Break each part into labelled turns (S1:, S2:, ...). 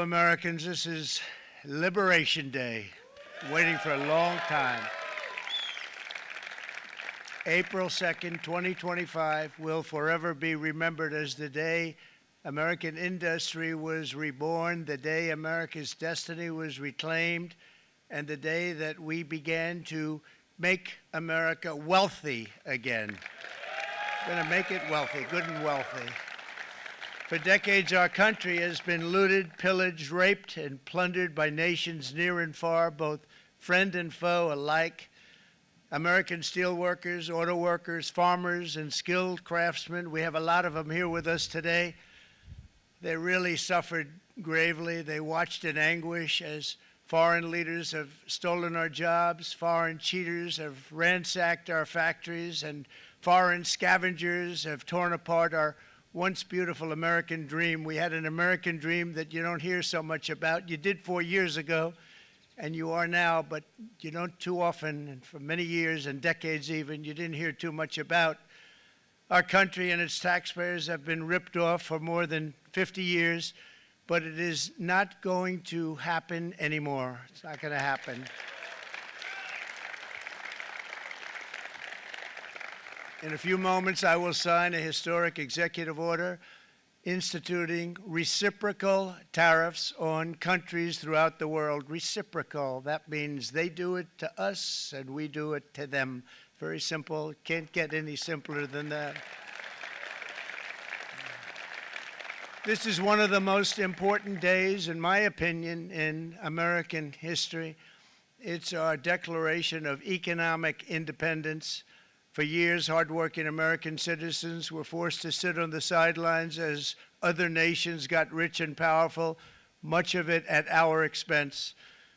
S1: Americans, this is Liberation Day, waiting for a long time. April 2nd, 2025 will forever be remembered as the day American industry was reborn, the day America's destiny was reclaimed, and the day that we began to make America wealthy again. We're going to make it wealthy, good and wealthy. For decades, our country has been looted, pillaged, raped, and plundered by nations near and far, both friend and foe alike. American steelworkers, auto workers, farmers, and skilled craftsmen, we have a lot of them here with us today. They really suffered gravely. They watched in anguish as foreign leaders have stolen our jobs, foreign cheaters have ransacked our factories, and foreign scavengers have torn apart our once beautiful American dream. We had an American dream that you don't hear so much about. You did 4 years ago, and you are now, but you don't too often, and for many years and decades even, you didn't hear too much about. Our country and its taxpayers have been ripped off for more than 50 years, but it is not going to happen anymore. It's not going to happen. In a few moments, I will sign a historic executive order instituting reciprocal tariffs on countries throughout the world. Reciprocal, that means they do it to us and we do it to them. Very simple, can't get any simpler than that. This is one of the most important days, in my opinion, in American history. It's our declaration of economic independence. For years, hardworking American citizens were forced to sit on the sidelines as other nations got rich and powerful, much of it at our expense.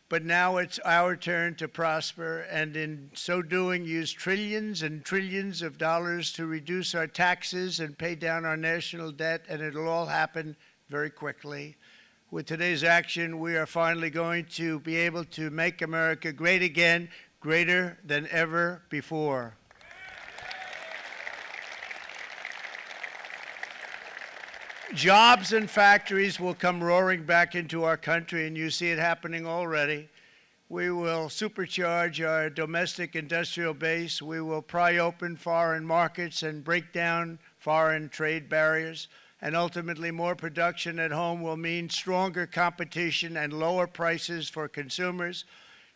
S1: But now it's our turn to prosper, and in so doing, use trillions and trillions of dollars to reduce our taxes and pay down our national debt, and it'll all happen very quickly. With today's action, we are finally going to be able to make America great again, greater than ever before. Jobs and factories will come roaring back into our country, and you see it happening already. We will supercharge our domestic industrial base. We will pry open foreign markets and break down foreign trade barriers. And ultimately, more production at home will mean stronger competition and lower prices for consumers.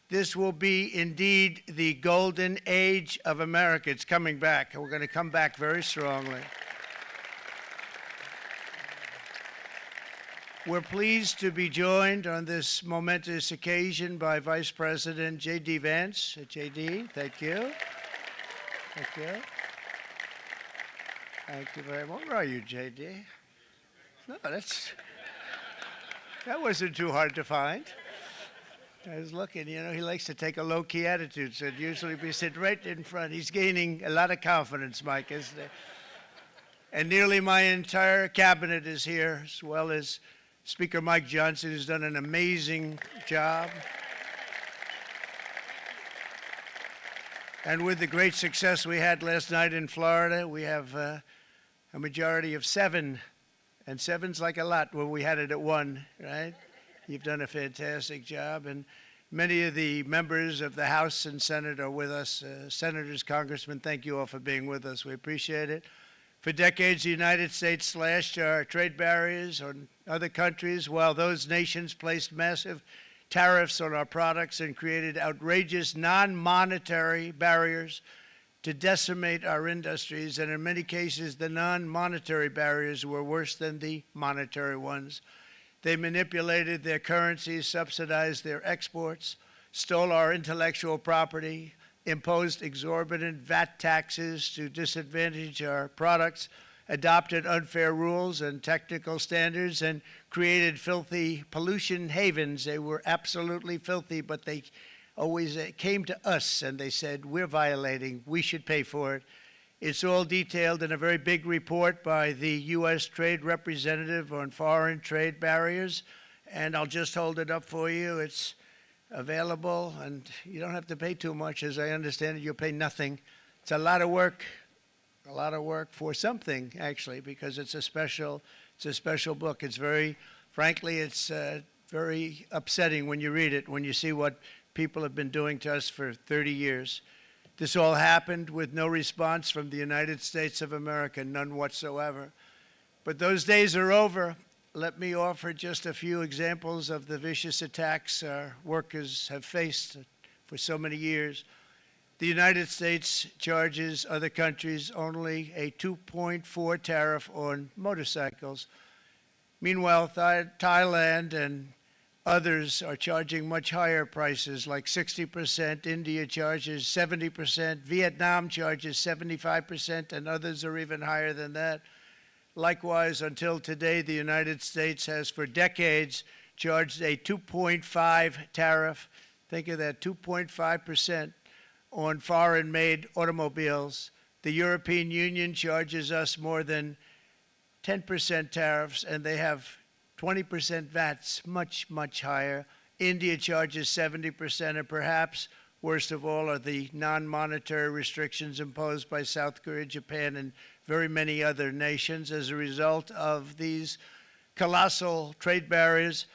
S1: This will be indeed the golden age of America. It's coming back, and we're going to come back very strongly. We're pleased to be joined on this momentous occasion by Vice President J.D. Vance. J.D., thank you. Thank you. Thank you very much. Where are you, J.D.? No, that wasn't too hard to find. I was looking, you know, he likes to take a low-key attitude, so it'd usually be sitting right in front. He's gaining a lot of confidence, Mike, isn't he? And nearly my entire cabinet is here, as well as Speaker Mike Johnson, who's done an amazing job. And with the great success we had last night in Florida, we have a majority of 7. And 7's like a lot when we had it at 1, right? You've done a fantastic job. And many of the members of the House and Senate are with us. Senators, Congressmen, thank you all for being with us. We appreciate it. For decades, the United States slashed our trade barriers on other countries, while those nations placed massive tariffs on our products and created outrageous non-monetary barriers to decimate our industries. And in many cases, the non-monetary barriers were worse than the monetary ones. They manipulated their currencies, subsidized their exports, stole our intellectual property, imposed exorbitant VAT taxes to disadvantage our products, adopted unfair rules and technical standards, and created filthy pollution havens. They were absolutely filthy, but they always came to us and they said, we're violating, we should pay for it. It's all detailed in a very big report by the U.S. Trade Representative on foreign trade barriers, and I'll just hold it up for you. It's available, and you don't have to pay too much. As I understand it, you'll pay nothing. It's a lot of work for something, actually, because it's a special book. It's very, frankly, it's very upsetting when you read it, when you see what people have been doing to us for 30 years. This all happened with no response from the United States of America, none whatsoever. But those days are over. Let me offer just a few examples of the vicious attacks our workers have faced for so many years. The United States charges other countries only a 2.4 tariff on motorcycles. Meanwhile, Thailand and others are charging much higher prices, like 60%. India charges 70%. Vietnam charges 75%, and others are even higher than that. Likewise, until today, the United States has for decades charged a 2.5 tariff. Think of that, 2.5% on foreign-made automobiles. The European Union charges us more than 10% tariffs, and they have 20% VATs, much, much higher. India charges 70%, and perhaps worst of all are the non-monetary restrictions imposed by South Korea, Japan, and very many other nations. As a result of these colossal trade barriers,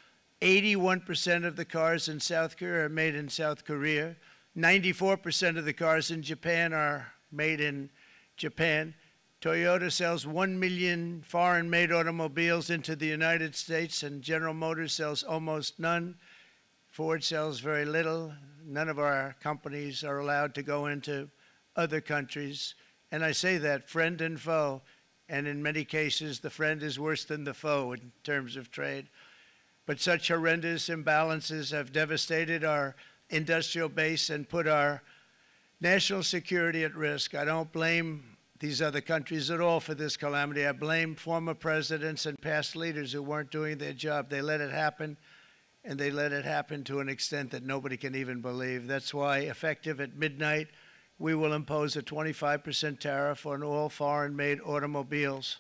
S1: 81% of the cars in South Korea are made in South Korea. 94% of the cars in Japan are made in Japan. Toyota sells 1 million foreign-made automobiles into the United States, and General Motors sells almost none. Ford sells very little. None of our companies are allowed to go into other countries. And I say that, friend and foe, and in many cases, the friend is worse than the foe in terms of trade. But such horrendous imbalances have devastated our industrial base and put our national security at risk. I don't blame these other countries at all for this calamity. I blame former presidents and past leaders who weren't doing their job. They let it happen, and they let it happen to an extent that nobody can even believe. That's why, effective at midnight, we will impose a 25% tariff on all foreign-made automobiles.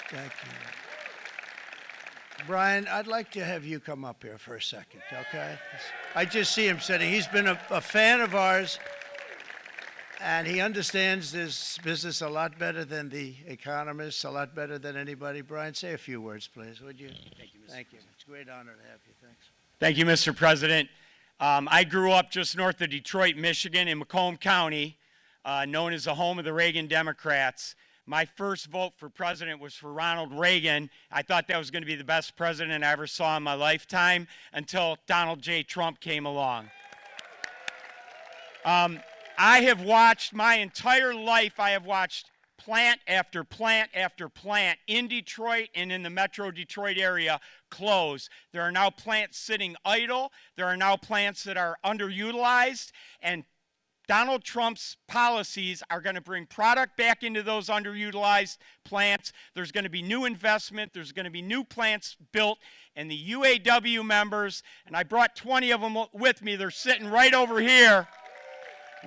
S1: Thank you. Brian, I'd like to have you come up here for a second, okay? I just see him sitting. He's been a fan of ours, and he understands this business a lot better than the economists, a lot better than anybody. Brian, say a few words, please, would you?
S2: Thank you, Mr.
S1: Thank you.
S2: President.
S1: It's a great honor to have you. Thanks.
S2: Thank you, Mr. President. I grew up just north of Detroit, Michigan, in Macomb County, known as the home of the Reagan Democrats. My first vote for president was for Ronald Reagan. I thought that was going to be the best president I ever saw in my lifetime until Donald J. Trump came along. I have watched my entire life, I have watched plant after plant after plant in Detroit and in the metro Detroit area close. There are now plants sitting idle. There are now plants that are underutilized, and Donald Trump's policies are going to bring product back into those underutilized plants. There's going to be new investment. There's going to be new plants built. And the UAW members, and I brought 20 of them with me, they're sitting right over here.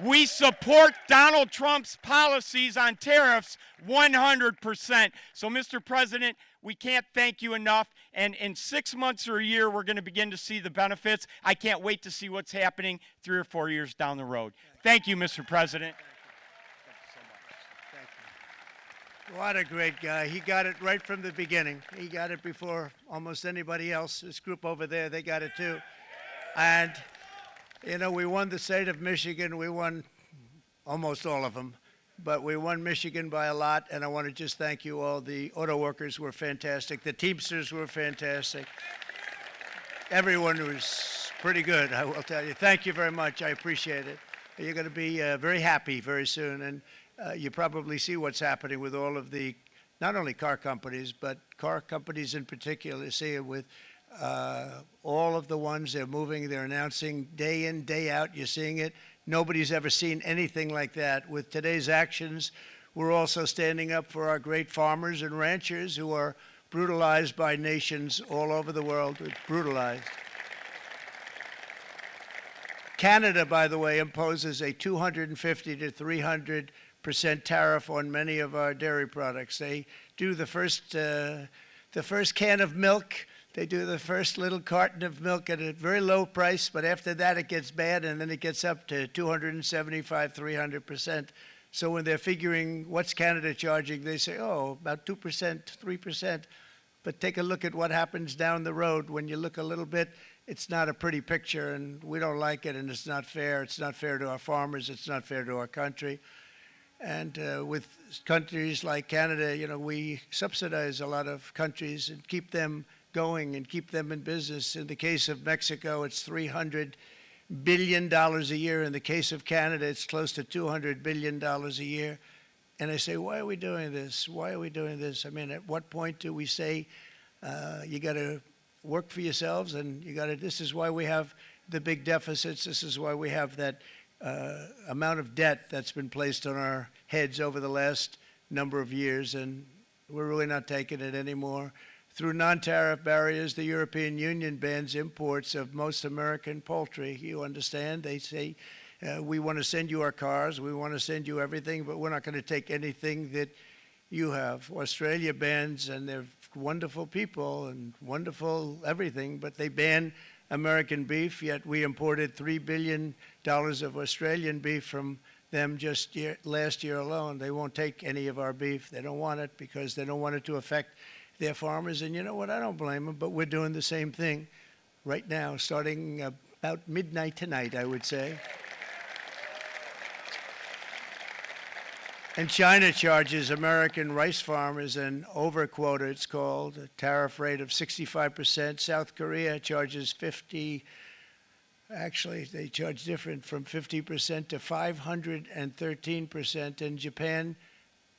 S2: We support Donald Trump's policies on tariffs 100%. So, Mr. President, we can't thank you enough. And in 6 months or a year, we're going to begin to see the benefits. I can't wait to see what's happening 3 or 4 years down the road. Thank you, Mr. President.
S1: Thank you. What a great guy. He got it right from the beginning. He got it before almost anybody else. This group over there, they got it too. And, you know, we won the state of Michigan. We won almost all of them. But we won Michigan by a lot, and I want to just thank you all. The auto workers were fantastic. The Teamsters were fantastic. Everyone was pretty good, I will tell you. Thank you very much. I appreciate it. You're going to be very happy very soon, and you probably see what's happening with all of the, not only car companies, but car companies in particular. You see it with all of the ones they're moving, they're announcing day in, day out. You're seeing it. Nobody's ever seen anything like that. With today's actions, we're also standing up for our great farmers and ranchers who are brutalized by nations all over the world. It's brutalized. Canada, by the way, imposes a 250 to 300% tariff on many of our dairy products. They do the first can of milk. They do the first little carton of milk at a very low price, but after that it gets bad, and then it gets up to 275, 300%. So when they're figuring what's Canada charging, they say, oh, about 2%, 3%. But take a look at what happens down the road. When you look a little bit, it's not a pretty picture, and we don't like it, and it's not fair. It's not fair to our farmers. It's not fair to our country. And with countries like Canada, you know, we subsidize a lot of countries and keep them going and keep them in business. In the case of Mexico, it's $300 billion a year. In the case of Canada, it's close to $200 billion a year. And I say, why are we doing this? Why are we doing this? I mean, at what point do we say, you got to work for yourselves, and you got to, this is why we have the big deficits. This is why we have that amount of debt that's been placed on our heads over the last number of years, and we're really not taking it anymore. Through non-tariff barriers, the European Union bans imports of most American poultry. You understand? They say, we want to send you our cars, we want to send you everything, but we're not going to take anything that you have. Australia bans, and they're wonderful people and wonderful everything, but they ban American beef, yet we imported $3 billion of Australian beef from them just last year alone. They won't take any of our beef. They don't want it because they don't want it to affect their farmers. And you know what? I don't blame them, but we're doing the same thing right now, starting about midnight tonight, I would say. And China charges American rice farmers an overquota, it's called, a tariff rate of 65%. South Korea charges 50, actually they charge different, from 50% to 513%. And Japan,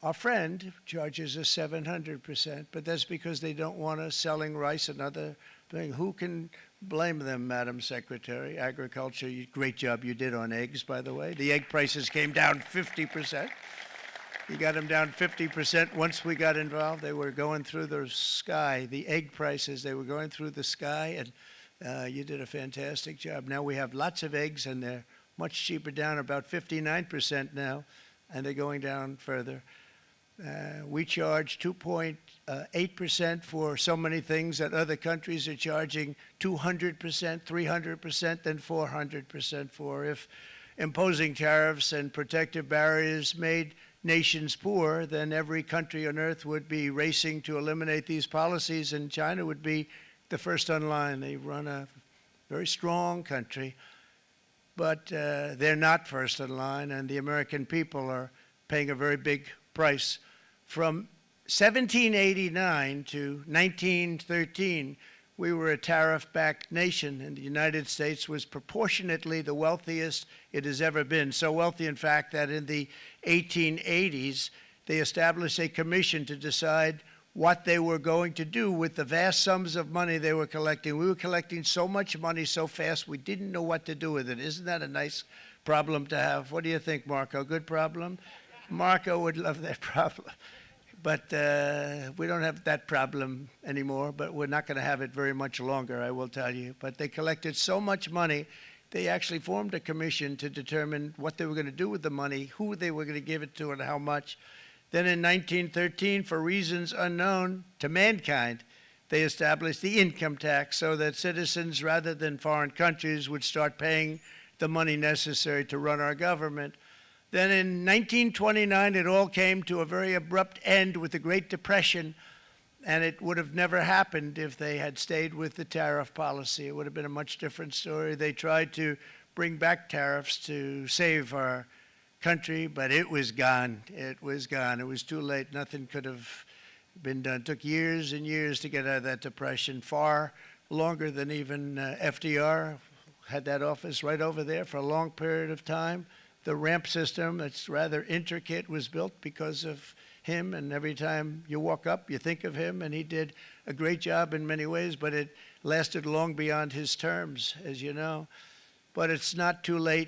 S1: our friend, charges us 700%. But that's because they don't want us selling rice, another thing. Who can blame them, Madam Secretary? Agriculture, great job you did on eggs, by the way. The egg prices came down 50%. You got them down 50%. Once we got involved, they were going through the sky. The egg prices, they were going through the sky, and you did a fantastic job. Now we have lots of eggs, and they're much cheaper, down about 59% now, and they're going down further. We charge 2.8% for so many things that other countries are charging 200%, 300%, and 400% for. If imposing tariffs and protective barriers made nations poor, then every country on earth would be racing to eliminate these policies, and China would be the first on line. They run a very strong country, but they're not first in line, and the American people are paying a very big price. From 1789 to 1913, we were a tariff-backed nation, and the United States was proportionately the wealthiest it has ever been. So wealthy, in fact, that in the 1880s, they established a commission to decide what they were going to do with the vast sums of money they were collecting. We were collecting so much money so fast, we didn't know what to do with it. Isn't that a nice problem to have? What do you think, Marco? Good problem? Marco would love that problem. But we don't have that problem anymore, but we're not going to have it very much longer, I will tell you. But they collected so much money, they actually formed a commission to determine what they were going to do with the money, who they were going to give it to, and how much. Then in 1913, for reasons unknown to mankind, they established the income tax so that citizens, rather than foreign countries, would start paying the money necessary to run our government. Then in 1929, it all came to a very abrupt end with the Great Depression, and it would have never happened if they had stayed with the tariff policy. It would have been a much different story. They tried to bring back tariffs to save our country, but it was gone. It was gone. It was too late. Nothing could have been done. It took years and years to get out of that depression, far longer than even FDR had that office right over there for a long period of time. The ramp system, that's rather intricate, was built because of him, and every time you walk up, you think of him, and he did a great job in many ways, but it lasted long beyond his terms, as you know. But it's not too late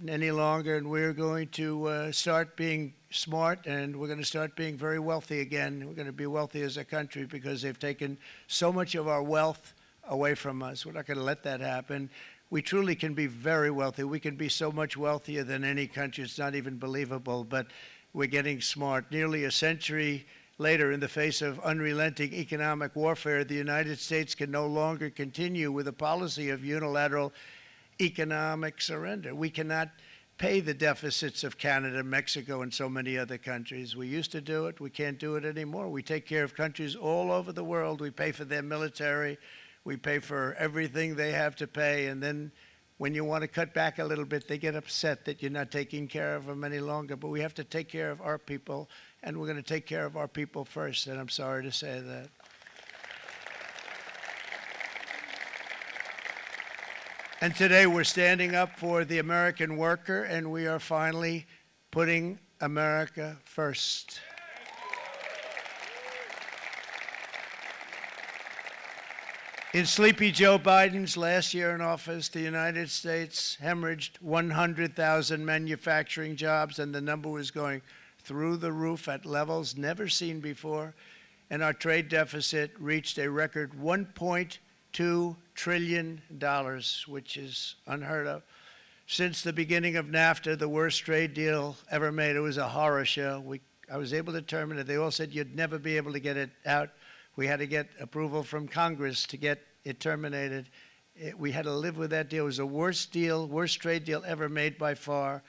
S1: any longer, and we're going to start being smart, and we're going to start being very wealthy again. We're going to be wealthy as a country because they've taken so much of our wealth away from us. We're not going to let that happen. We truly can be very wealthy. We can be so much wealthier than any country. It's not even believable, but we're getting smart. Nearly a century later, in the face of unrelenting economic warfare, the United States can no longer continue with a policy of unilateral economic surrender. We cannot pay the deficits of Canada, Mexico, and so many other countries. We used to do it. We can't do it anymore. We take care of countries all over the world. We pay for their military. We pay for everything they have to pay. And then when you want to cut back a little bit, they get upset that you're not taking care of them any longer. But we have to take care of our people, and we're going to take care of our people first. And I'm sorry to say that. And today we're standing up for the American worker, and we are finally putting America first. In Sleepy Joe Biden's last year in office, the United States hemorrhaged 100,000 manufacturing jobs, and the number was going through the roof at levels never seen before. And our trade deficit reached a record $1.2 trillion, which is unheard of. Since the beginning of NAFTA, the worst trade deal ever made. It was a horror show. I was able to terminate it. They all said you'd never be able to get it out. We had to get approval from Congress to get it terminated. We had to live with that deal. It was the worst deal, worst trade deal ever made by far.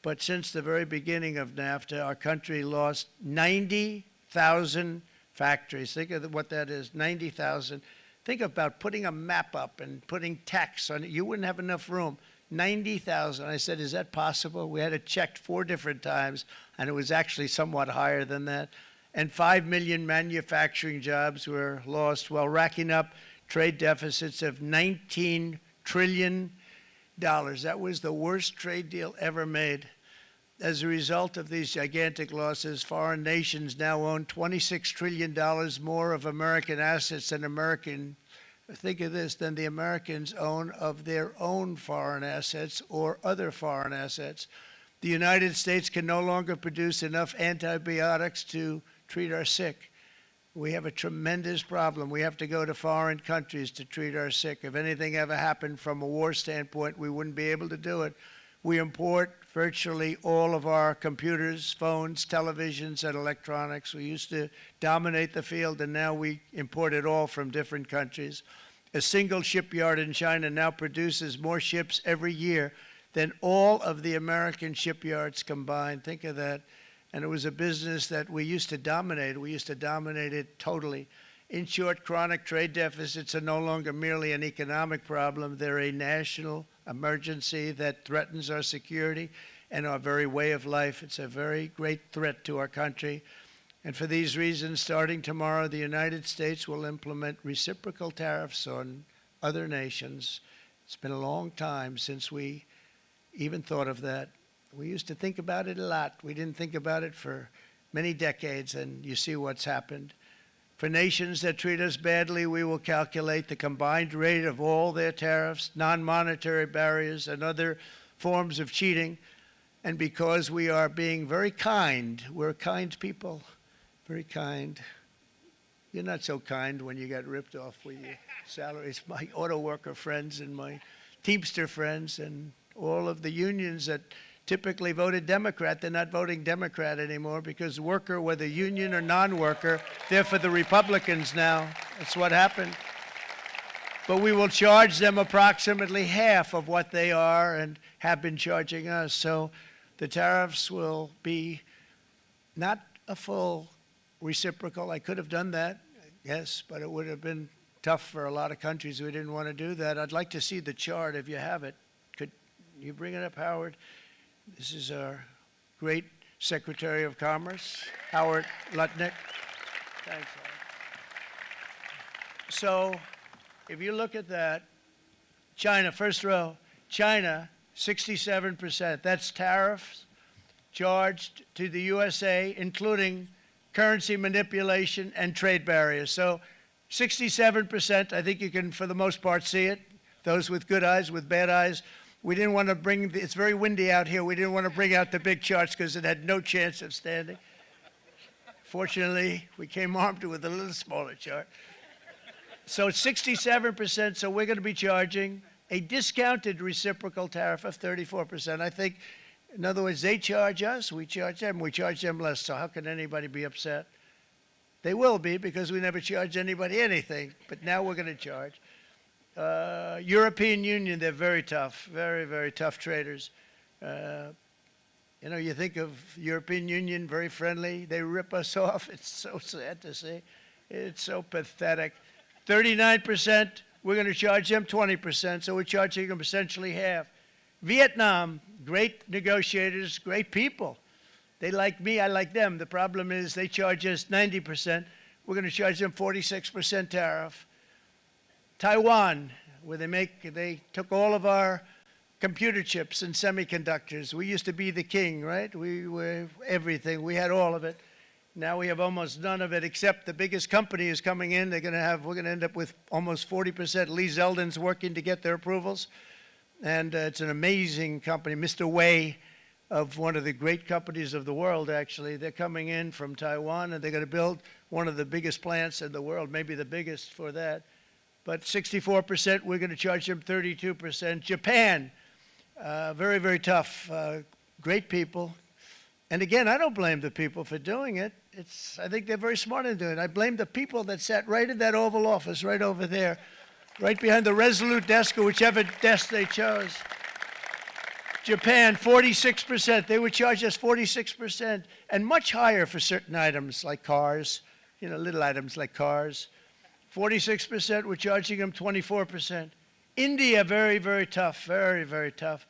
S1: But since the very beginning of NAFTA, our country lost 90,000 factories. Think of what that is, 90,000. Think about putting a map up and putting tax on it. You wouldn't have enough room. 90,000. I said, is that possible? We had it checked 4 different times, and it was actually somewhat higher than that. And 5 million manufacturing jobs were lost while racking up trade deficits of $19 trillion. That was the worst trade deal ever made. As a result of these gigantic losses, foreign nations now own $26 trillion more of American assets than think of this, than the Americans own of their own foreign assets or other foreign assets. The United States can no longer produce enough antibiotics to treat our sick. We have a tremendous problem. We have to go to foreign countries to treat our sick. If anything ever happened from a war standpoint, we wouldn't be able to do it. We import virtually all of our computers, phones, televisions, and electronics. We used to dominate the field, and now we import it all from different countries. A single shipyard in China now produces more ships every year than all of the American shipyards combined. Think of that. And it was a business that we used to dominate. We used to dominate it totally. In short, chronic trade deficits are no longer merely an economic problem. They're a national emergency that threatens our security and our very way of life. It's a very great threat to our country. And for these reasons, starting tomorrow, the United States will implement reciprocal tariffs on other nations. It's been a long time since we even thought of that. We used to think about it a lot. We didn't think about it for many decades, and you see what's happened. For nations that treat us badly, we will calculate the combined rate of all their tariffs, non-monetary barriers, and other forms of cheating. And because we are being very kind, we're kind people, very kind. You're not so kind when you got ripped off with your salaries. My auto worker friends and my Teamster friends and all of the unions that typically voted Democrat, they're not voting Democrat anymore because worker, whether union or non-worker, they're for the Republicans now. That's what happened. But we will charge them approximately half of what they are and have been charging us. So the tariffs will be not a full reciprocal. I could have done that, yes, but it would have been tough for a lot of countries. We didn't want to do that. I'd like to see the chart if you have it. Could you bring it up, Howard? This is our great Secretary of Commerce, Howard Lutnick. Thanks, Howard. So if you look at that, China, first row, China, 67%. That's tariffs charged to the USA, including currency manipulation and trade barriers. So 67%, I think you can, for the most part, see it. Those with good eyes, with bad eyes. We didn't want to bring, it's very windy out here. We didn't want to bring out the big charts because it had no chance of standing. Fortunately, we came armed with a little smaller chart. So it's 67%, so we're going to be charging a discounted reciprocal tariff of 34%. I think, in other words, they charge us, we charge them less, so how can anybody be upset? They will be because we never charge anybody anything, but now we're going to charge. European Union, they're very tough, very, very tough traders. You know, you think of European Union, very friendly. They rip us off. It's so sad to see. It's so pathetic. 39%, we're going to charge them 20%, so we're charging them essentially half. Vietnam, great negotiators, great people. They like me, I like them. The problem is they charge us 90%. We're going to charge them 46% tariff. Taiwan, where they took all of our computer chips and semiconductors. We used to be the king, right? We were everything. We had all of it. Now we have almost none of it, except the biggest company is coming in. We're going to end up with almost 40%. Lee Zeldin's working to get their approvals. And it's an amazing company. Mr. Wei, of one of the great companies of the world, actually. They're coming in from Taiwan, and they're going to build one of the biggest plants in the world, maybe the biggest for that. But 64%, we're going to charge them 32%. Japan, very, very tough, great people. And again, I don't blame the people for doing it. I think they're very smart in doing it. I blame the people that sat right in that Oval Office, right over there, right behind the Resolute desk or whichever desk they chose. Japan, 46%. They would charge us 46%, and much higher for certain items like cars, you know, little items like cars. 46%, we're charging them 24%. India, very, very tough, very, very tough.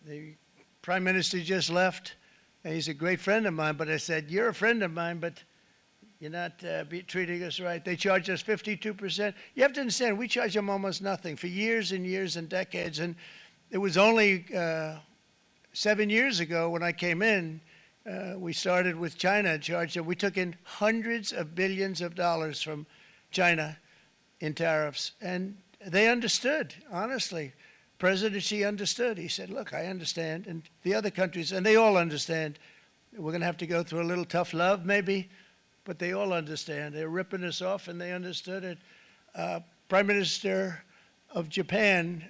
S1: The Prime Minister just left, and he's a great friend of mine, but I said, you're a friend of mine, but you're not treating us right. They charge us 52%. You have to understand, we charge them almost nothing for years and years and decades, and it was only 7 years ago when I came in, we started with China and charged them. We took in hundreds of billions of dollars from China in tariffs, and they understood, honestly. President Xi understood. He said, look, I understand, and the other countries, and they all understand. We're going to have to go through a little tough love, maybe, but they all understand. They're ripping us off, and they understood it. Prime Minister of Japan,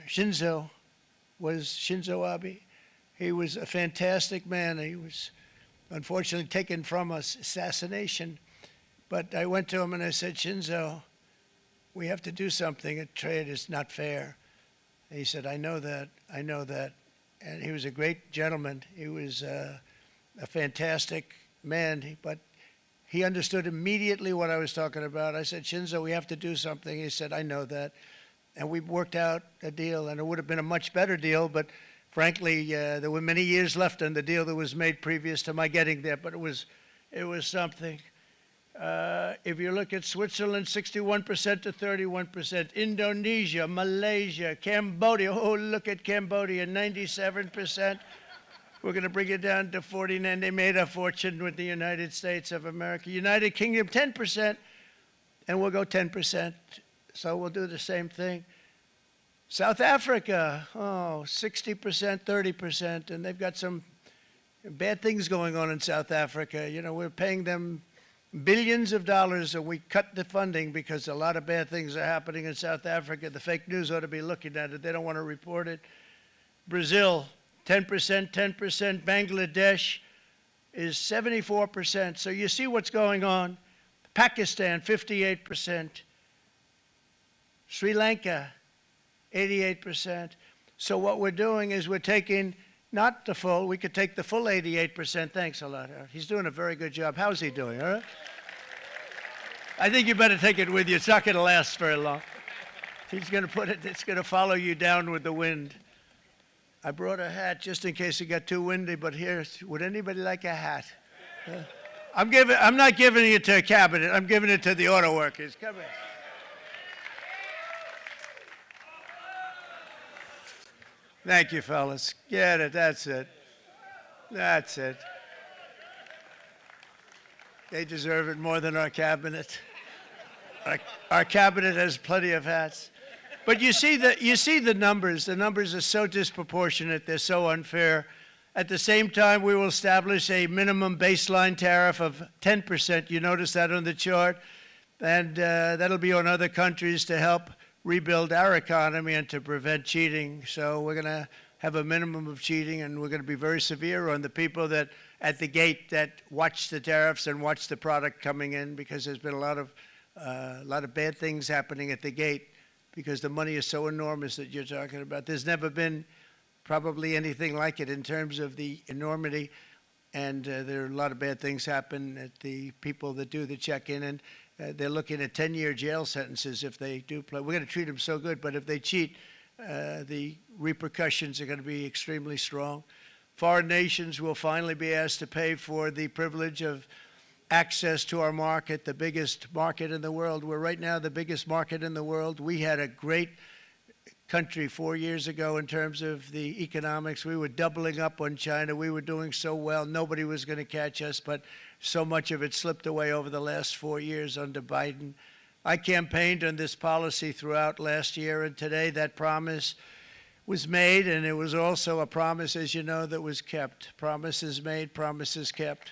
S1: Shinzo Abe. He was a fantastic man. He was unfortunately taken from us, assassination. But I went to him and I said, Shinzo, we have to do something. Trade is not fair. And he said, I know that, I know that. And he was a great gentleman. He was a fantastic man, but he understood immediately what I was talking about. I said, Shinzo, we have to do something. He said, I know that. And we worked out a deal, and it would have been a much better deal, but frankly, there were many years left on the deal that was made previous to my getting there, but it was something. If you look at Switzerland, 61% to 31%. Indonesia, Malaysia, Cambodia. Oh, look at Cambodia, 97%. We're going to bring it down to 49. They made a fortune with the United States of America. United Kingdom, 10%, and we'll go 10%. So we'll do the same thing. South Africa, 60%, 30%, and they've got some bad things going on in South Africa. You know, we're paying them billions of dollars, and we cut the funding because a lot of bad things are happening in South Africa. The fake news ought to be looking at it. They don't want to report it. Brazil, 10%, 10%. Bangladesh is 74%. So you see what's going on. Pakistan, 58%. Sri Lanka, 88%. So what we're doing is we're taking not the full, we could take the full 88%. Thanks a lot. He's doing a very good job. How's he doing, all right? I think you better take it with you. It's not going to last very long. He's going to put it, it's going to follow you down with the wind. I brought a hat just in case it got too windy, but here, would anybody like a hat? I'm not giving it to a cabinet. I'm giving it to the auto workers. Come here. Thank you, fellas. Get it. That's it. That's it. They deserve it more than our cabinet. Our cabinet has plenty of hats. But you see the numbers. The numbers are so disproportionate. They're so unfair. At the same time, we will establish a minimum baseline tariff of 10%. You notice that on the chart. And that'll be on other countries to help rebuild our economy and to prevent cheating. So we're going to have a minimum of cheating, and we're going to be very severe on the people that at the gate that watch the tariffs and watch the product coming in, because there's been a lot of bad things happening at the gate because the money is so enormous that you're talking about. There's never been probably anything like it in terms of the enormity. And there are a lot of bad things happen at the people that do the check-in, and they're looking at 10-year jail sentences if they do play. We're going to treat them so good, but if they cheat, the repercussions are going to be extremely strong. Foreign nations will finally be asked to pay for the privilege of access to our market, the biggest market in the world. We're right now the biggest market in the world. We had a great country 4 years ago in terms of the economics. We were doubling up on China. We were doing so well. Nobody was going to catch us, but so much of it slipped away over the last 4 years under Biden. I campaigned on this policy throughout last year, and today that promise was made, and it was also a promise, as you know, that was kept. Promises made, promises kept.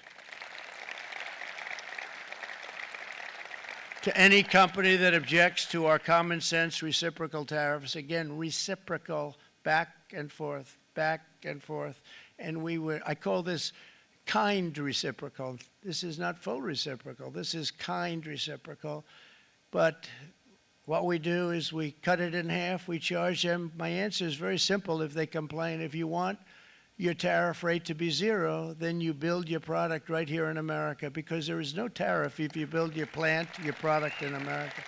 S1: To any company that objects to our common sense reciprocal tariffs, again, reciprocal, back and forth, back and forth. And I call this kind reciprocal. This is not full reciprocal. This is kind reciprocal. But what we do is we cut it in half. We charge them. My answer is very simple if they complain. If you want your tariff rate to be zero, then you build your product right here in America, because there is no tariff if you build your plant, your product in America.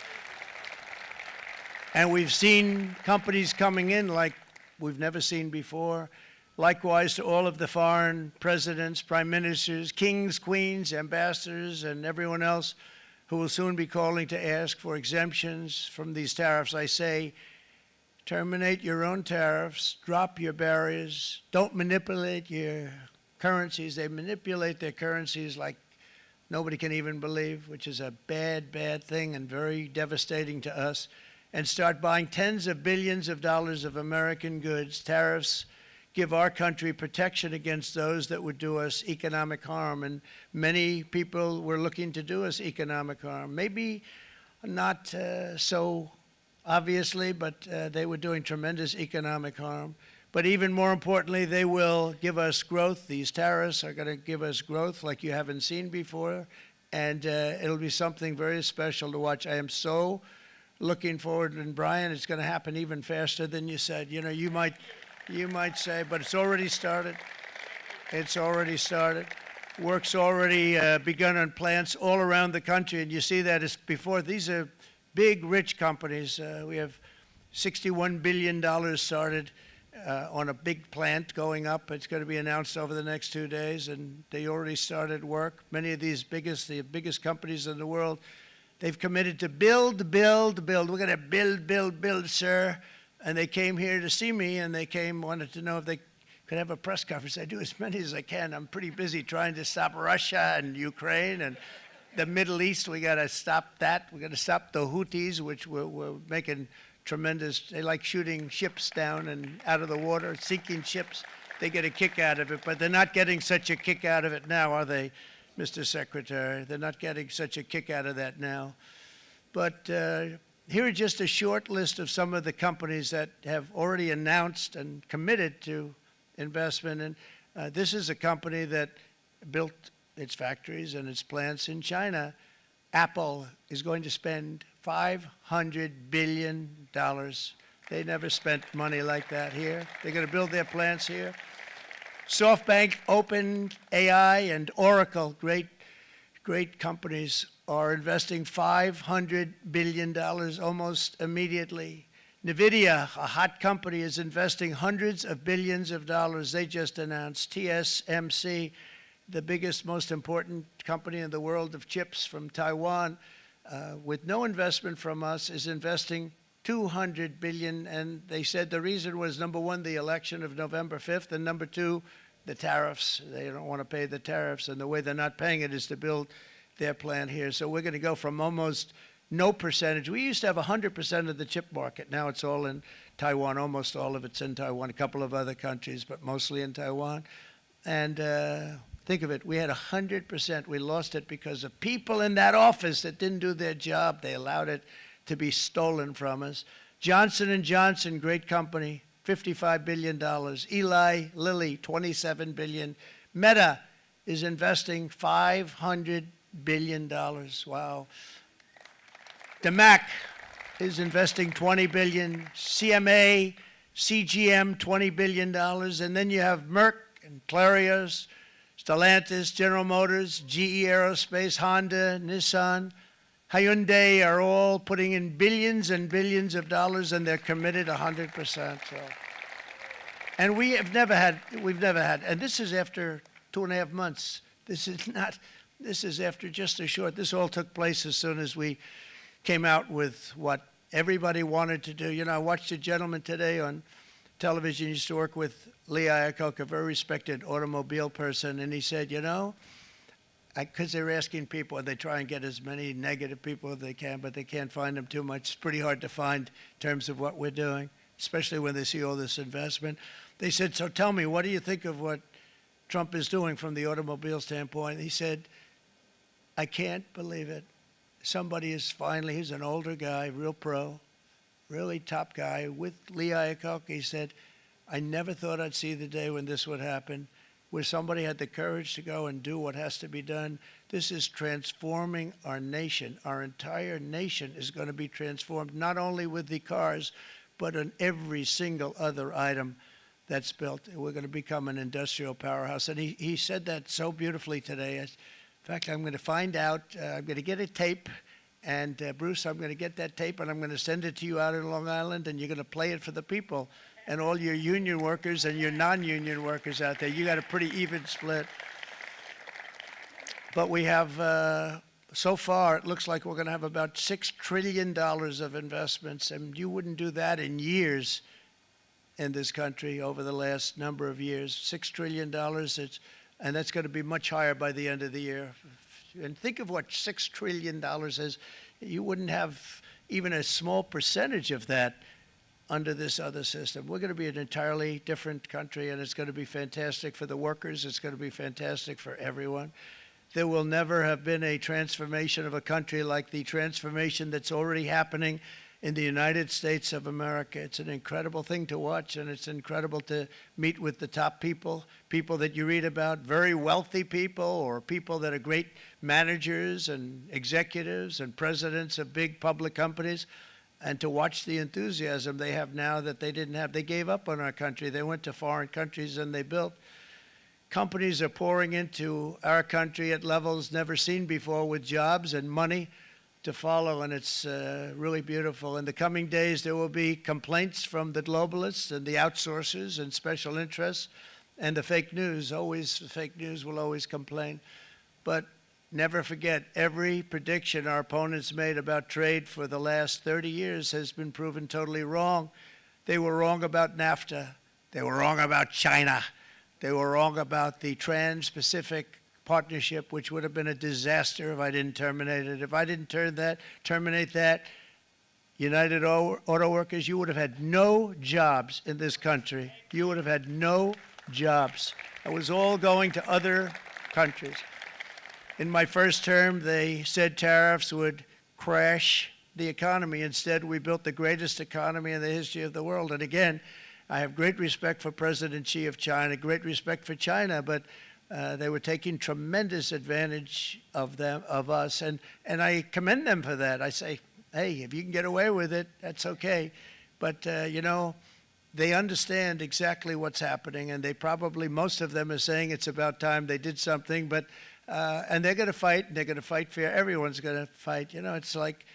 S1: And we've seen companies coming in like we've never seen before. Likewise to all of the foreign presidents, prime ministers, kings, queens, ambassadors, and everyone else who will soon be calling to ask for exemptions from these tariffs. I say, terminate your own tariffs, drop your barriers, don't manipulate your currencies. They manipulate their currencies like nobody can even believe, which is a bad, bad thing and very devastating to us. And start buying tens of billions of dollars of American goods. Tariffs give our country protection against those that would do us economic harm. And many people were looking to do us economic harm. Maybe not so obviously, but they were doing tremendous economic harm. But even more importantly, they will give us growth. These tariffs are going to give us growth like you haven't seen before, and it'll be something very special to watch. I am so looking forward, and Brian, it's going to happen even faster than you said. You know, you might say, but it's already started. It's already started. Work's already begun on plants all around the country, and you see that as before. These are big, rich companies. We have $61 billion started on a big plant going up. It's going to be announced over the next 2 days, and they already started work. Many of these the biggest companies in the world, they've committed to build, build, build. We're going to build, build, build, sir. And they came here to see me, and they wanted to know if they could have a press conference. I do as many as I can. I'm pretty busy trying to stop Russia and Ukraine and the Middle East. We got to stop that. We got to stop the Houthis, which we're making tremendous. They like shooting ships down and out of the water, sinking ships. They get a kick out of it, but they're not getting such a kick out of it now, are they, Mr. Secretary? They're not getting such a kick out of that now. But here are just a short list of some of the companies that have already announced and committed to investment. And this is a company that built its factories and its plants in China. Apple is going to spend $500 billion. They never spent money like that here. They're going to build their plants here. SoftBank, OpenAI, and Oracle, great companies, are investing $500 billion almost immediately. NVIDIA, a hot company, is investing hundreds of billions of dollars. They just announced. TSMC, the biggest, most important company in the world of chips from Taiwan, with no investment from us, is investing $200 billion. And they said the reason was, number one, the election of November 5th, and number two, the tariffs. They don't want to pay the tariffs, and the way they're not paying it is to build their plant here. So we're going to go from almost no percentage. We used to have 100% of the chip market. Now it's all in Taiwan. Almost all of it's in Taiwan. A couple of other countries, but mostly in Taiwan. And think of it. We had 100%. We lost it because of people in that office that didn't do their job. They allowed it to be stolen from us. Johnson & Johnson, great company, $55 billion. Eli Lilly, $27 billion. Meta is investing $500 billion. Wow. DeMac is investing $20 billion. CMA CGM, $20 billion. And then you have Merck and Clarios, Stellantis, General Motors, GE Aerospace, Honda, Nissan, Hyundai are all putting in billions and billions of dollars, and they're committed 100%. So. And we've never had, and this is after 2.5 months. This is after just a short, this all took place as soon as we came out with what everybody wanted to do. You know, I watched a gentleman today on television, he used to work with Lee Iacocca, a very respected automobile person, and he said, you know, because they're asking people, and they try and get as many negative people as they can, but they can't find them too much. It's pretty hard to find in terms of what we're doing, especially when they see all this investment. They said, so tell me, what do you think of what Trump is doing from the automobile standpoint? He said, I can't believe it. Somebody is finally, he's an older guy, real pro, really top guy, with Lee Iacocca. He said, I never thought I'd see the day when this would happen, where somebody had the courage to go and do what has to be done. This is transforming our nation. Our entire nation is going to be transformed, not only with the cars, but on every single other item that's built. We're going to become an industrial powerhouse. And he said that so beautifully today. In fact, I'm going to find out, I'm going to get a tape, and Bruce, I'm going to get that tape, and I'm going to send it to you out in Long Island, and you're going to play it for the people. And all your union workers and your non-union workers out there, you got a pretty even split. But we have, so far, it looks like we're going to have about $6 trillion of investments, and you wouldn't do that in years in this country over the last number of years. $6 trillion, and that's going to be much higher by the end of the year. And think of what $6 trillion is. You wouldn't have even a small percentage of that under this other system. We're going to be an entirely different country, and it's going to be fantastic for the workers. It's going to be fantastic for everyone. There will never have been a transformation of a country like the transformation that's already happening in the United States of America. It's an incredible thing to watch, and it's incredible to meet with the top people, people that you read about, very wealthy people, or people that are great managers and executives and presidents of big public companies. And to watch the enthusiasm they have now that they didn't have. They gave up on our country. They went to foreign countries and they built. Companies are pouring into our country at levels never seen before, with jobs and money to follow, and it's really beautiful. In the coming days, there will be complaints from the globalists and the outsourcers and special interests and the fake news. Always, the fake news will always complain. But never forget, every prediction our opponents made about trade for the last 30 years has been proven totally wrong. They were wrong about NAFTA. They were wrong about China. They were wrong about the Trans-Pacific Partnership, which would have been a disaster if I didn't terminate it. If I didn't terminate that, United Auto Workers, you would have had no jobs in this country. You would have had no jobs. It was all going to other countries. In my first term, they said tariffs would crash the economy. Instead, we built the greatest economy in the history of the world. And again, I have great respect for President Xi of China, great respect for China, but they were taking tremendous advantage of us, and I commend them for that. I say, hey, if you can get away with it, that's okay. But, you know, they understand exactly what's happening, and they probably, most of them are saying it's about time they did something, but and they're going to fight, and they're going to fight fair. Everyone's going to fight. You know, it's like,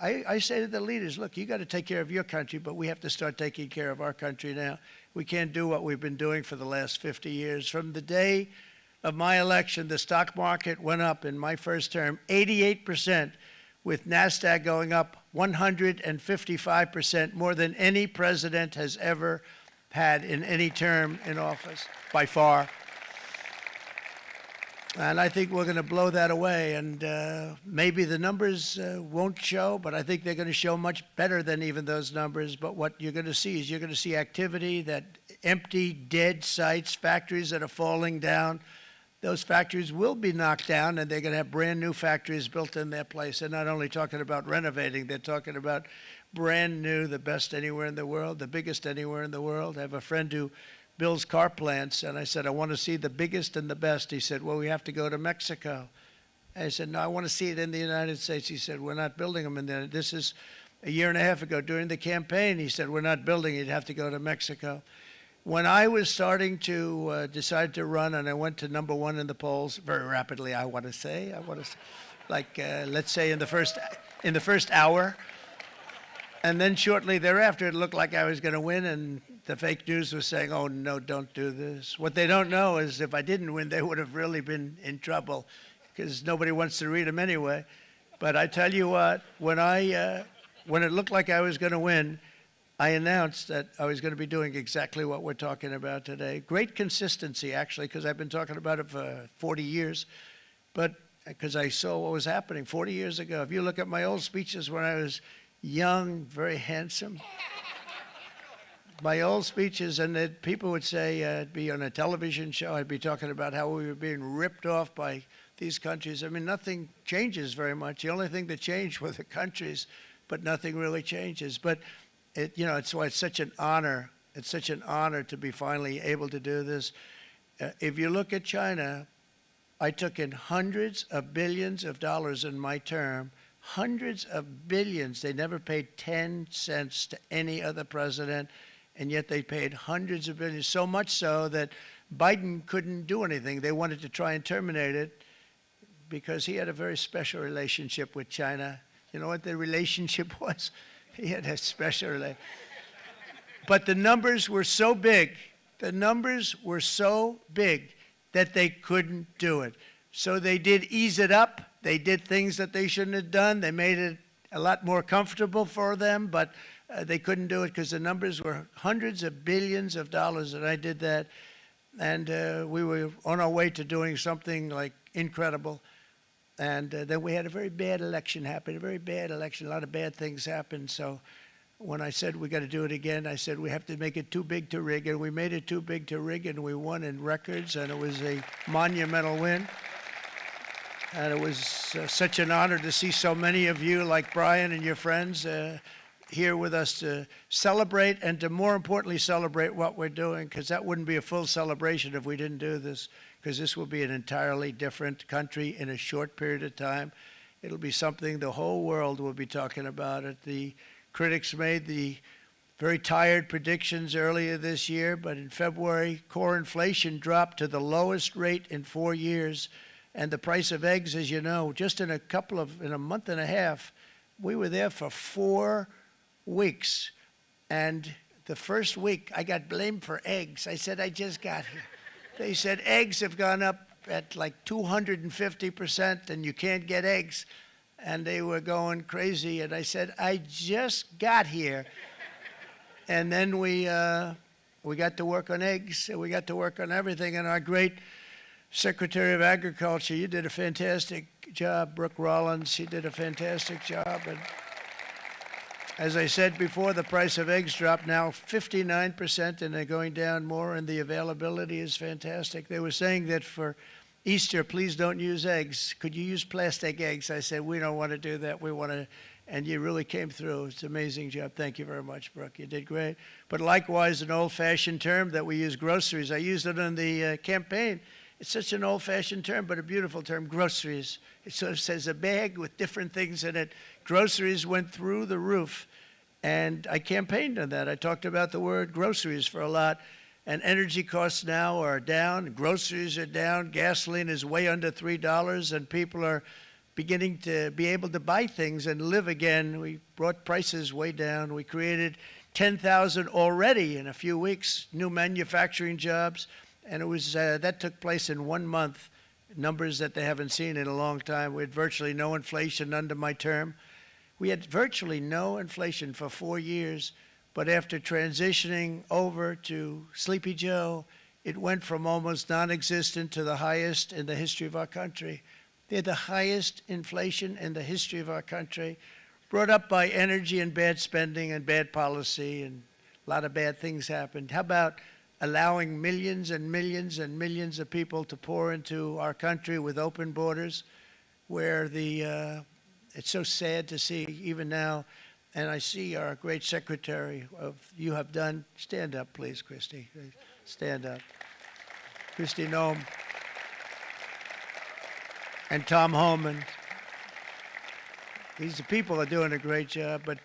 S1: I say to the leaders, look, you got to take care of your country, but we have to start taking care of our country now. We can't do what we've been doing for the last 50 years. From the day of my election, the stock market went up in my first term 88%, with NASDAQ going up 155%, more than any president has ever had in any term in office, by far. And I think we're going to blow that away. And maybe the numbers won't show, but I think they're going to show much better than even those numbers. But what you're going to see is you're going to see activity, that empty, dead sites, factories that are falling down. Those factories will be knocked down, and they're going to have brand new factories built in their place. They're not only talking about renovating, they're talking about brand new, the best anywhere in the world, the biggest anywhere in the world. I have a friend who builds car plants, and I said, I want to see the biggest and the best. He said, well, we have to go to Mexico. I said, no, I want to see it in the United States. He said, we're not building them in there. This is a year and a half ago during the campaign. He said, we're not building, you'd have to go to Mexico. When I was starting to decide to run, and I went to number one in the polls very rapidly, I want to say, like let's say in the first hour, and then shortly thereafter, it looked like I was going to win, and the fake news was saying, "Oh no, don't do this." What they don't know is if I didn't win, they would have really been in trouble, because nobody wants to read them anyway. But I tell you what, when it looked like I was going to win, I announced that I was going to be doing exactly what we're talking about today. Great consistency, actually, because I've been talking about it for 40 years. But because I saw what was happening 40 years ago. If you look at my old speeches when I was young, very handsome, my old speeches, and that people would say, I'd be on a television show, I'd be talking about how we were being ripped off by these countries. I mean, nothing changes very much. The only thing that changed were the countries, but nothing really changes. But it's why it's such an honor. It's such an honor to be finally able to do this. If you look at China, I took in hundreds of billions of dollars in my term, hundreds of billions. They never paid 10 cents to any other president, and yet they paid hundreds of billions, so much so that Biden couldn't do anything. They wanted to try and terminate it because he had a very special relationship with China. You know what the relationship was? He had a special relationship. But the numbers were so big, that they couldn't do it. So they did ease it up. They did things that they shouldn't have done. They made it a lot more comfortable for them, but they couldn't do it because the numbers were hundreds of billions of dollars, and I did that. And we were on our way to doing something like incredible. And then we had a very bad election happen, a very bad election. A lot of bad things happened. So when I said we got to do it again, I said we have to make it too big to rig. And we made it too big to rig, and we won in records, and it was a monumental win. And it was such an honor to see so many of you, like Brian and your friends, here with us to celebrate, and to more importantly celebrate what we're doing, because that wouldn't be a full celebration if we didn't do this, because this will be an entirely different country in a short period of time. It'll be something the whole world will be talking about it. The critics made the very tired predictions earlier this year, but in February, core inflation dropped to the lowest rate in 4 years, and the price of eggs, as you know, just in a month and a half, we were there for 4 weeks. And the first week, I got blamed for eggs. I said, I just got here. They said eggs have gone up at like 250%, and you can't get eggs. And they were going crazy. And I said, I just got here. And then we got to work on eggs, and we got to work on everything. And our great Secretary of Agriculture, you did a fantastic job. Brooke Rollins, she did a fantastic job. And as I said before, the price of eggs dropped now 59%, and they're going down more, and the availability is fantastic. They were saying that for Easter, please don't use eggs. Could you use plastic eggs? I said, we don't want to do that. We want to, and you really came through. It's an amazing job. Thank you very much, Brooke. You did great. But likewise, an old-fashioned term that we use, groceries. I used it in the campaign. It's such an old-fashioned term, but a beautiful term, groceries. It sort of says a bag with different things in it. Groceries went through the roof, and I campaigned on that. I talked about the word groceries for a lot, and energy costs now are down, groceries are down, gasoline is way under $3, and people are beginning to be able to buy things and live again. We brought prices way down. We created 10,000 already in a few weeks, new manufacturing jobs. And it was that took place in 1 month, numbers that they haven't seen in a long time. We had virtually no inflation under my term. We had virtually no inflation for 4 years, but after transitioning over to Sleepy Joe, it went from almost non-existent to the highest in the history of our country. They had the highest inflation in the history of our country, brought up by energy and bad spending and bad policy, and a lot of bad things happened. How about allowing millions and millions and millions of people to pour into our country with open borders, where it's so sad to see even now. And I see our great secretary you have done. Stand up, please, Christy. Stand up. Christy Noem and Tom Homan. These people are doing a great job, but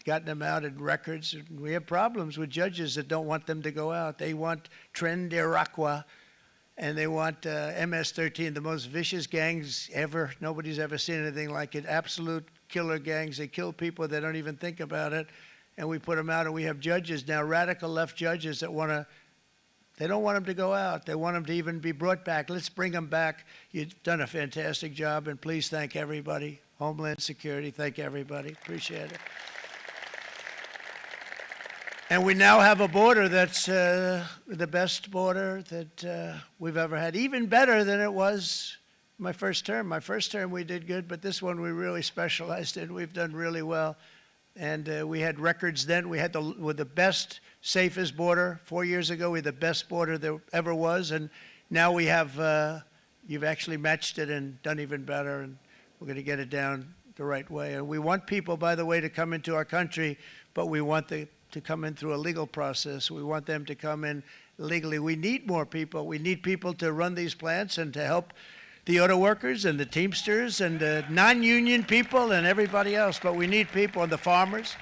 S1: gotten them out in records. We have problems with judges that don't want them to go out. They want Tren de Aragua, and they want MS-13, the most vicious gangs ever. Nobody's ever seen anything like it. Absolute killer gangs. They kill people. They don't even think about it. And we put them out, and we have judges now, radical left judges that want to, they don't want them to go out. They want them to even be brought back. Let's bring them back. You've done a fantastic job, and please thank everybody. Homeland Security, thank everybody. Appreciate it. And we now have a border that's the best border that we've ever had, even better than it was my first term. My first term we did good, but this one we really specialized in. We've done really well. And we had records then. We had the best, safest border. 4 years ago, we had the best border there ever was. And now we have, you've actually matched it and done even better. And we're going to get it down the right way. And we want people, by the way, to come into our country, but we want to come in through a legal process. We want them to come in legally. We need more people. We need people to run these plants and to help the auto workers and the Teamsters and the non-union people and everybody else. But we need people and the farmers.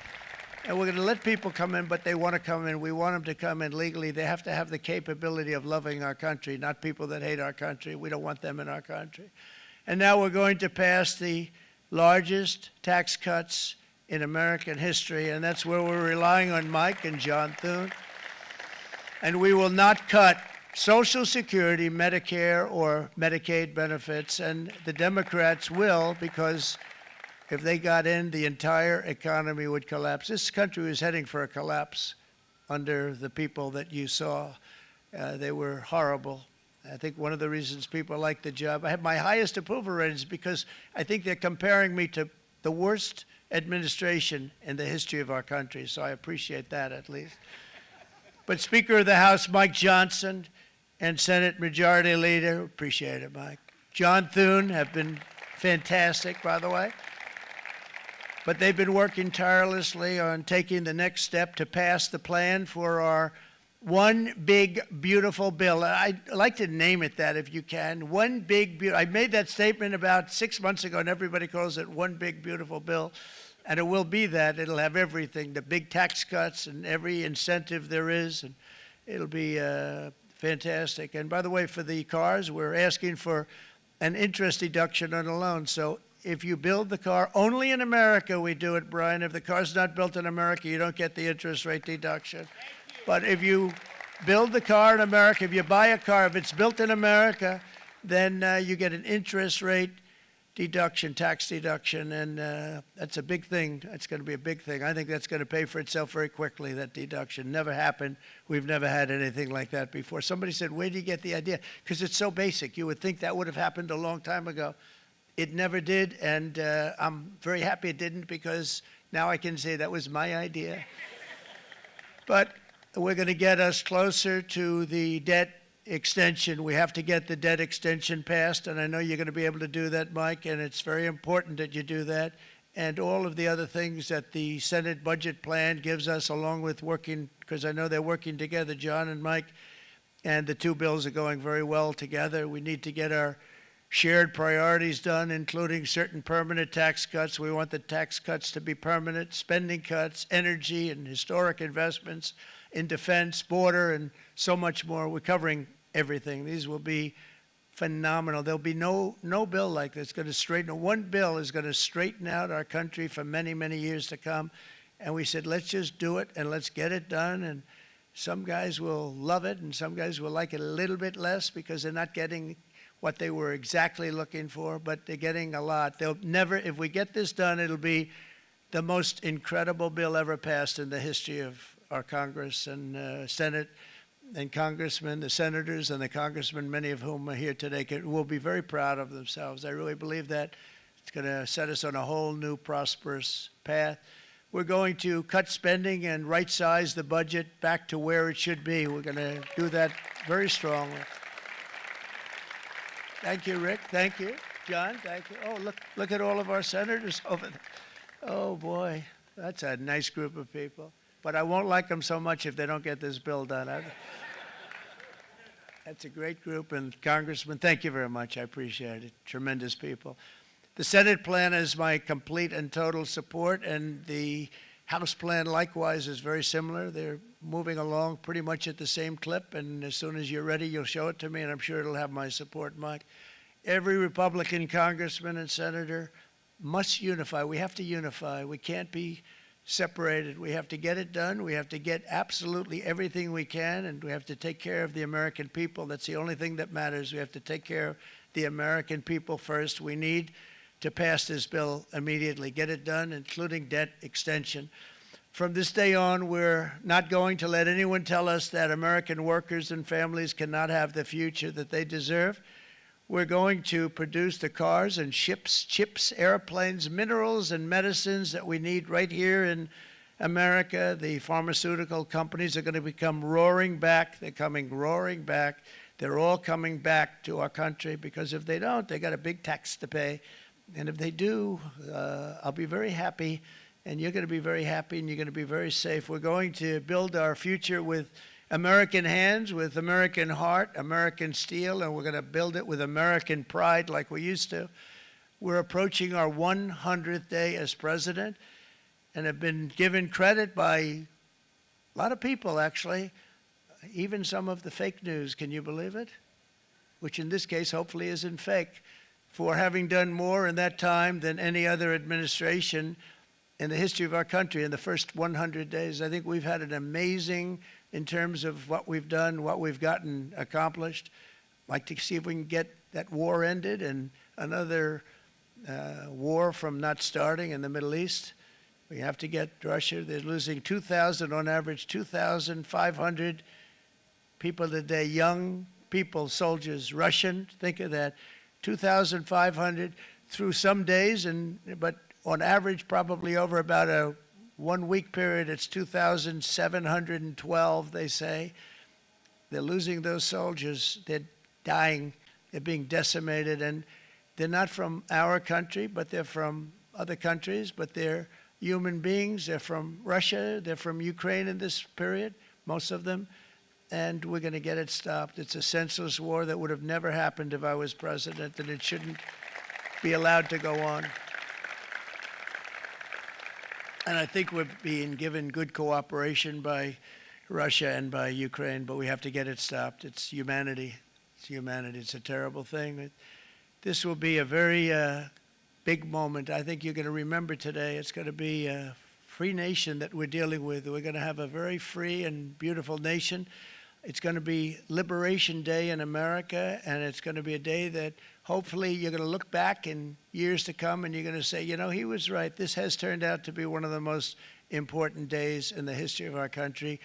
S1: And we're going to let people come in, but they want to come in. We want them to come in legally. They have to have the capability of loving our country, not people that hate our country. We don't want them in our country. And now we're going to pass the largest tax cuts in American history, and that's where we're relying on Mike and John Thune. And we will not cut Social Security, Medicare, or Medicaid benefits, and the Democrats will, because if they got in, the entire economy would collapse. This country was heading for a collapse under the people that you saw. They were horrible. I think one of the reasons people like the job, I have my highest approval ratings because I think they're comparing me to the worst administration in the history of our country, so I appreciate that at least. But Speaker of the House Mike Johnson and Senate Majority Leader, appreciate it, Mike, John Thune have been fantastic, by the way. But they've been working tirelessly on taking the next step to pass the plan for our one big, beautiful bill. I'd like to name it that if you can. One big, beautiful. I made that statement about 6 months ago, and everybody calls it one big, beautiful bill. And it will be that. It'll have everything, the big tax cuts and every incentive there is. And it'll be fantastic. And by the way, for the cars, we're asking for an interest deduction on a loan. So if you build the car, only in America we do it, Brian. If the car's not built in America, you don't get the interest rate deduction. But if you build the car in America, if you buy a car, if it's built in America, then you get an interest rate deduction, tax deduction, and that's a big thing. That's going to be a big thing. I think that's going to pay for itself very quickly, that deduction. Never happened. We've never had anything like that before. Somebody said, where do you get the idea? Because it's so basic. You would think that would have happened a long time ago. It never did, and I'm very happy it didn't because now I can say that was my idea. But we're going to get us closer to the debt extension. We have to get the debt extension passed, and I know you're going to be able to do that, Mike, and it's very important that you do that. And all of the other things that the Senate budget plan gives us, along with working, because I know they're working together, John and Mike, and the two bills are going very well together. We need to get our shared priorities done, including certain permanent tax cuts. We want the tax cuts to be permanent, spending cuts, energy and historic investments in defense, border, and so much more. We're covering everything. These will be phenomenal. There'll be no bill like this going to straighten. One bill is going to straighten out our country for many, many years to come. And we said, let's just do it and let's get it done. And some guys will love it and some guys will like it a little bit less because they're not getting what they were exactly looking for, but they're getting a lot. They'll never, if we get this done, it'll be the most incredible bill ever passed in the history of our Congress and Senate and congressmen, the senators and the congressmen, many of whom are here today, will be very proud of themselves. I really believe that. It's going to set us on a whole new prosperous path. We're going to cut spending and right-size the budget back to where it should be. We're going to do that very strongly. Thank you, Rick. Thank you. John, thank you. Oh, look at all of our senators over there. Oh, boy. That's a nice group of people. But I won't like them so much if they don't get this bill done. That's a great group. And Congressman, thank you very much. I appreciate it. Tremendous people. The Senate plan has my complete and total support, and the House plan likewise is very similar. They're moving along pretty much at the same clip, and as soon as you're ready, you'll show it to me, and I'm sure it'll have my support, Mike. Every Republican congressman and senator must unify. We have to unify. We can't be separated. We have to get it done. We have to get absolutely everything we can, and we have to take care of the American people. That's the only thing that matters. We have to take care of the American people first. We need to pass this bill immediately, get it done, including debt extension. From this day on, we're not going to let anyone tell us that American workers and families cannot have the future that they deserve. We're going to produce the cars and ships, chips, airplanes, minerals, and medicines that we need right here in America. The pharmaceutical companies are going to become roaring back. They're coming roaring back. They're all coming back to our country, because if they don't, they got a big tax to pay. And if they do, I'll be very happy, and you're going to be very happy, and you're going to be very safe. We're going to build our future with American hands, with American heart, American steel, and we're going to build it with American pride like we used to. We're approaching our 100th day as president, and have been given credit by a lot of people, actually, even some of the fake news. Can you believe it? Which in this case hopefully isn't fake, for having done more in that time than any other administration in the history of our country in the first 100 days. I think we've had an amazing, in terms of what we've done, what we've gotten accomplished. I'd like to see if we can get that war ended and another war from not starting in the Middle East. We have to get Russia. They're losing 2,000 on average, 2,500 people today, young people, soldiers, Russian. Think of that. 2,500 through some days, but on average, probably over about a 1 week period, it's 2,712, they say. They're losing those soldiers. They're dying. They're being decimated. And they're not from our country, but they're from other countries. But they're human beings. They're from Russia. They're from Ukraine in this period, most of them. And we're going to get it stopped. It's a senseless war that would have never happened if I was president, and it shouldn't be allowed to go on. And I think we're being given good cooperation by Russia and by Ukraine, but we have to get it stopped. It's humanity. It's humanity. It's a terrible thing. This will be a very big moment. I think you're going to remember today. It's going to be a free nation that we're dealing with. We're going to have a very free and beautiful nation. It's going to be Liberation Day in America, and it's going to be a day that hopefully you're going to look back in years to come and you're going to say, you know, he was right. This has turned out to be one of the most important days in the history of our country.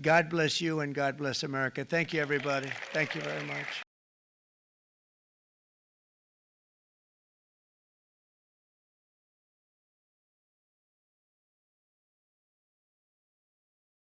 S1: God bless you, and God bless America. Thank you, everybody. Thank you very much.